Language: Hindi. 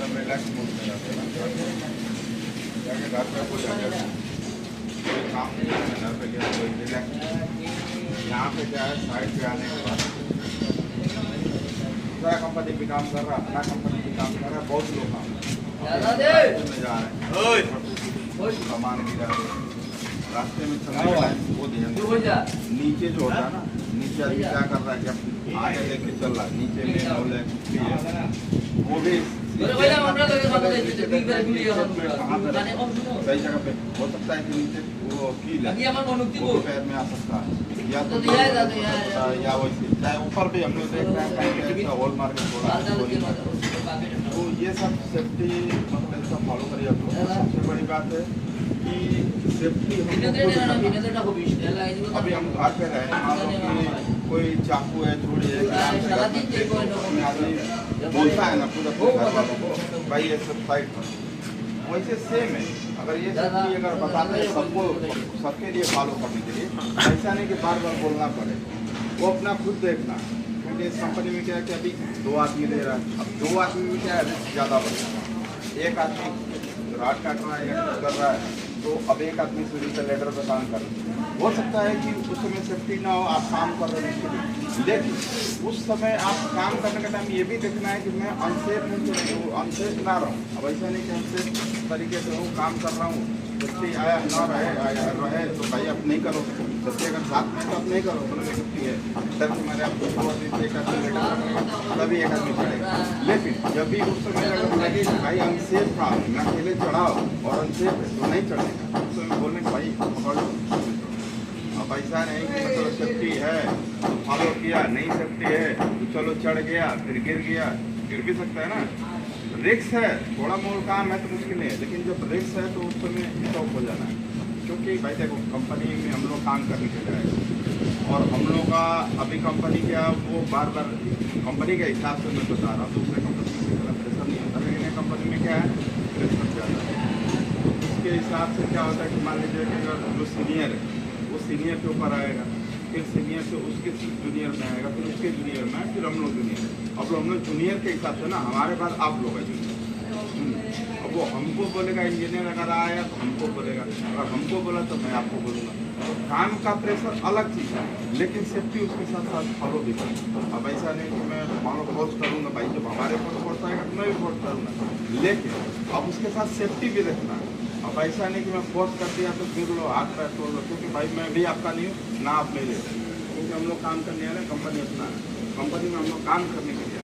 एकदम रिलैक्स मूड में रहते हैं जाके घर पे कोई अगर कोई काम नहीं है घर पे गया कोई रिलैक्स। यहाँ पे क्या है साइड पे आने के बाद दूसरा कंपनी भी काम कर रहा है, अपना कंपनी भी काम कर रहा है, बहुत लोग काम में जा रहे हैं सामान गिरा रास्ते में चलने के टाइम वो ध्यान नीचे जो होता है ना, नीचे आदमी क्या कर रहा है कि आगे लेके चल रहा है, नीचे में होल है वो भी सही जगह पे हो सकता है कि नीचे वो कील है पैर में आ सकता है या वैसे चाहे ऊपर भी हम लोग देख रहे हैं होल मार के छोड़ा। तो ये सब सेफ्टी मतलब इसका फॉलो करिए आप लोग। सबसे बड़ी बात है कि सेफ्टी अभी हम घर पे रहे मान लो कि कोई चाकू है छुरी है बोलता है ना पूरा घर वालों को भाई ये सब साइड पर, वैसे सेम है। अगर ये सेफ्टी अगर बताते हैं सबको सबके लिए फॉलो करने के लिए, ऐसा नहीं कि बार बार बोलना पड़े, वो अपना खुद देखना। क्योंकि इस कंपनी में क्या है कि अभी 2 आदमी दे रहा है, अब 2 आदमी में क्या है ज़्यादा बढ़ रहा है। एक आदमी रात काट रहा है या कर रहा है तो अब एक आदमी सीढ़ी से लेटर पर काम कर रहा है। हो सकता है कि उस समय सेफ्टी ना हो, आप काम कर रहे हैं, लेकिन उस समय आप काम करने का टाइम ये भी देखना है कि मैं अनसेफ हूँ तो अनसेफ ना रहूँ। अब ऐसा नहीं कि अनसेफ तरीके से हूँ काम कर रहा हूँ, सेफ्टी आया ना रहे तो भाई आप नहीं करो, सेफ्टी अगर साथ में तो आप नहीं करो, मतलब सेफ्टी है तब हमारे आप एक आदमी लेटर तभी एक आदमी चढ़ेगा। लेकिन जब भी उस समय अगर लगे कि भाई अनसेफ था, मैं अकेले चढ़ाओ और अनसेफ है तो नहीं चढ़ेगा, उस समय बोलने कि भाई पकड़ लो। अब ऐसा नहीं कि मतलब सेफ्टी है तो फॉलो किया, नहीं सेफ्टी है तो चलो चढ़ गया फिर गिर गया, गिर भी सकता है ना। रिक्स है, थोड़ा मोड़ काम है तो मुश्किल नहीं है, लेकिन जब रिक्स है तो उस समय स्टॉप हो जाना है। क्योंकि भाई देखो कंपनी में हम लोग काम करने के लिए और हम लोग का अभी कंपनी क्या वो बार बार कंपनी के हिसाब से मैं बता रहा हूँ, दूसरे कंपनी में इतना प्रेशर नहीं होता, लेकिन कंपनी में क्या है प्रेशर ज़्यादा है। उसके हिसाब से क्या होता है कि मान लीजिए कि अगर जो सीनियर है वो सीनियर के ऊपर आएगा, फिर सीनियर से उसके जूनियर में आएगा, फिर उसके जूनियर में, फिर हम लोग जूनियर। अब हम लोग जूनियर के हिसाब से ना हमारे पास आप लोग है जूनियर, अब वो हमको बोलेगा इंजीनियर अगर आया तो हमको बोलेगा, अगर हमको बोला तो मैं आपको बोलूँगा। तो काम का प्रेशर अलग चीज़ है, लेकिन सेफ्टी उसके साथ साथ फॉलो भी करूँ। अब ऐसा नहीं कि मैं मान लो फोर्स करूँगा, भाई जब हमारे ऊपर फोर्स आएगा तो मैं भी फोर्स करूँगा, लेकिन अब उसके साथ सेफ्टी भी रखना है। अब ऐसा नहीं कि मैं फोर्स कर दिया तो गिर लो हाथ पैर तोड़ लो, क्योंकि भाई मैं भी आपका नहीं हूँ ना आप मेरे, क्योंकि हम लोग काम करने आ रहे हैं, कंपनी अपना है, कंपनी में हम लोग काम करने के लिए